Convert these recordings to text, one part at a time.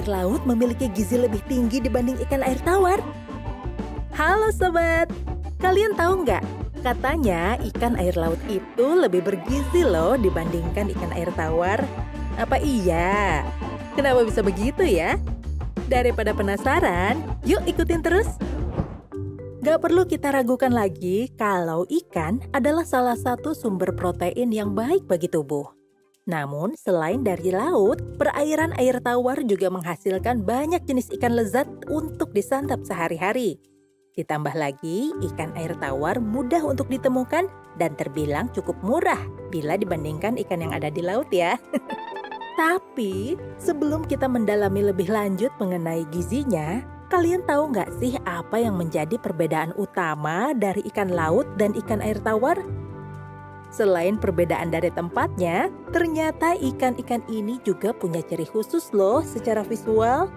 air laut memiliki gizi lebih tinggi dibanding ikan air tawar? Halo sobat, kalian tahu nggak? Katanya ikan air laut itu lebih bergizi loh dibandingkan ikan air tawar. Apa iya? Kenapa bisa begitu ya? Daripada penasaran, yuk ikutin terus. Gak perlu kita ragukan lagi kalau ikan adalah salah satu sumber protein yang baik bagi tubuh. Namun, selain dari laut, perairan air tawar juga menghasilkan banyak jenis ikan lezat untuk disantap sehari-hari. Ditambah lagi, ikan air tawar mudah untuk ditemukan dan terbilang cukup murah bila dibandingkan ikan yang ada di laut ya. Tapi, sebelum kita mendalami lebih lanjut mengenai gizinya, kalian tahu nggak sih apa yang menjadi perbedaan utama dari ikan laut dan ikan air tawar? Selain perbedaan dari tempatnya, ternyata ikan-ikan ini juga punya ciri khusus loh secara visual.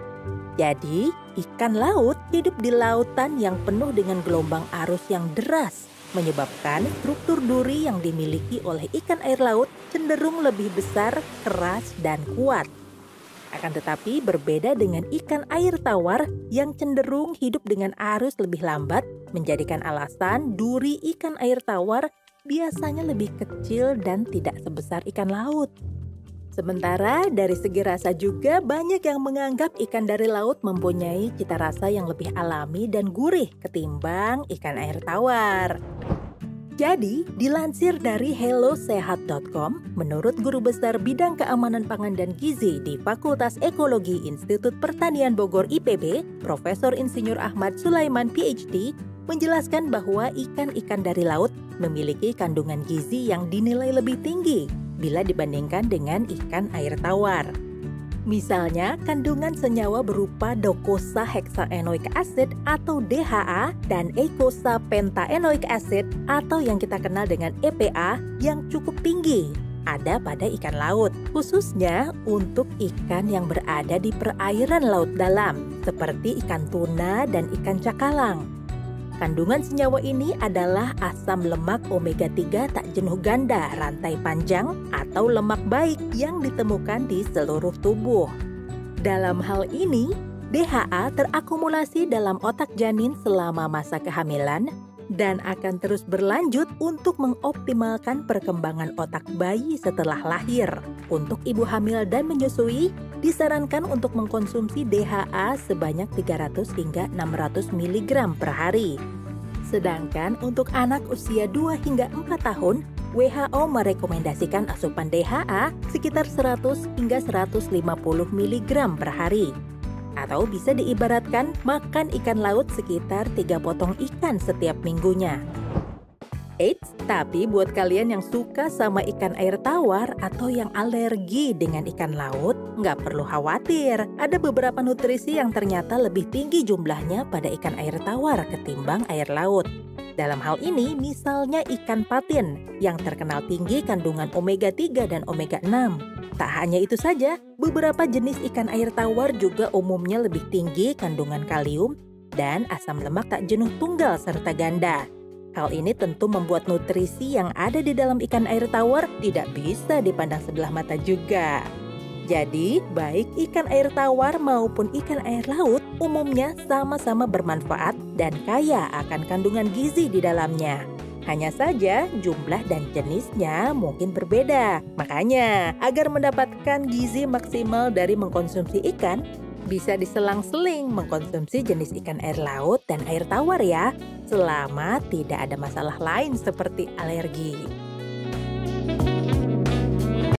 Jadi, ikan laut hidup di lautan yang penuh dengan gelombang arus yang deras, menyebabkan struktur duri yang dimiliki oleh ikan air laut cenderung lebih besar, keras, dan kuat. Akan tetapi berbeda dengan ikan air tawar yang cenderung hidup dengan arus lebih lambat, menjadikan alasan duri ikan air tawar biasanya lebih kecil dan tidak sebesar ikan laut. Sementara dari segi rasa juga banyak yang menganggap ikan dari laut mempunyai cita rasa yang lebih alami dan gurih ketimbang ikan air tawar. Jadi, dilansir dari hellosehat.com, menurut Guru Besar Bidang Keamanan Pangan dan Gizi di Fakultas Ekologi Institut Pertanian Bogor IPB, Profesor Insinyur Ahmad Sulaiman PhD, menjelaskan bahwa ikan-ikan dari laut memiliki kandungan gizi yang dinilai lebih tinggi bila dibandingkan dengan ikan air tawar. Misalnya, kandungan senyawa berupa docosahexaenoic acid atau DHA dan eicosapentaenoic acid atau yang kita kenal dengan EPA yang cukup tinggi ada pada ikan laut, khususnya untuk ikan yang berada di perairan laut dalam, seperti ikan tuna dan ikan cakalang. Kandungan senyawa ini adalah asam lemak omega 3 tak jenuh ganda rantai panjang atau lemak baik yang ditemukan di seluruh tubuh. Dalam hal ini, DHA terakumulasi dalam otak janin selama masa kehamilan dan akan terus berlanjut untuk mengoptimalkan perkembangan otak bayi setelah lahir. Untuk ibu hamil dan menyusui, disarankan untuk mengkonsumsi DHA sebanyak 300 hingga 600 mg per hari. Sedangkan untuk anak usia 2 hingga 4 tahun, WHO merekomendasikan asupan DHA sekitar 100 hingga 150 mg per hari. Atau bisa diibaratkan makan ikan laut sekitar 3 potong ikan setiap minggunya. Eits, tapi buat kalian yang suka sama ikan air tawar atau yang alergi dengan ikan laut, nggak perlu khawatir. Ada beberapa nutrisi yang ternyata lebih tinggi jumlahnya pada ikan air tawar ketimbang air laut. Dalam hal ini, misalnya ikan patin yang terkenal tinggi kandungan omega 3 dan omega 6. Tak hanya itu saja, beberapa jenis ikan air tawar juga umumnya lebih tinggi kandungan kalium dan asam lemak tak jenuh tunggal serta ganda. Hal ini tentu membuat nutrisi yang ada di dalam ikan air tawar tidak bisa dipandang sebelah mata juga. Jadi, baik ikan air tawar maupun ikan air laut umumnya sama-sama bermanfaat dan kaya akan kandungan gizi di dalamnya. Hanya saja jumlah dan jenisnya mungkin berbeda. Makanya, agar mendapatkan gizi maksimal dari mengkonsumsi ikan, bisa diselang-seling mengkonsumsi jenis ikan air laut dan air tawar ya, selama tidak ada masalah lain seperti alergi.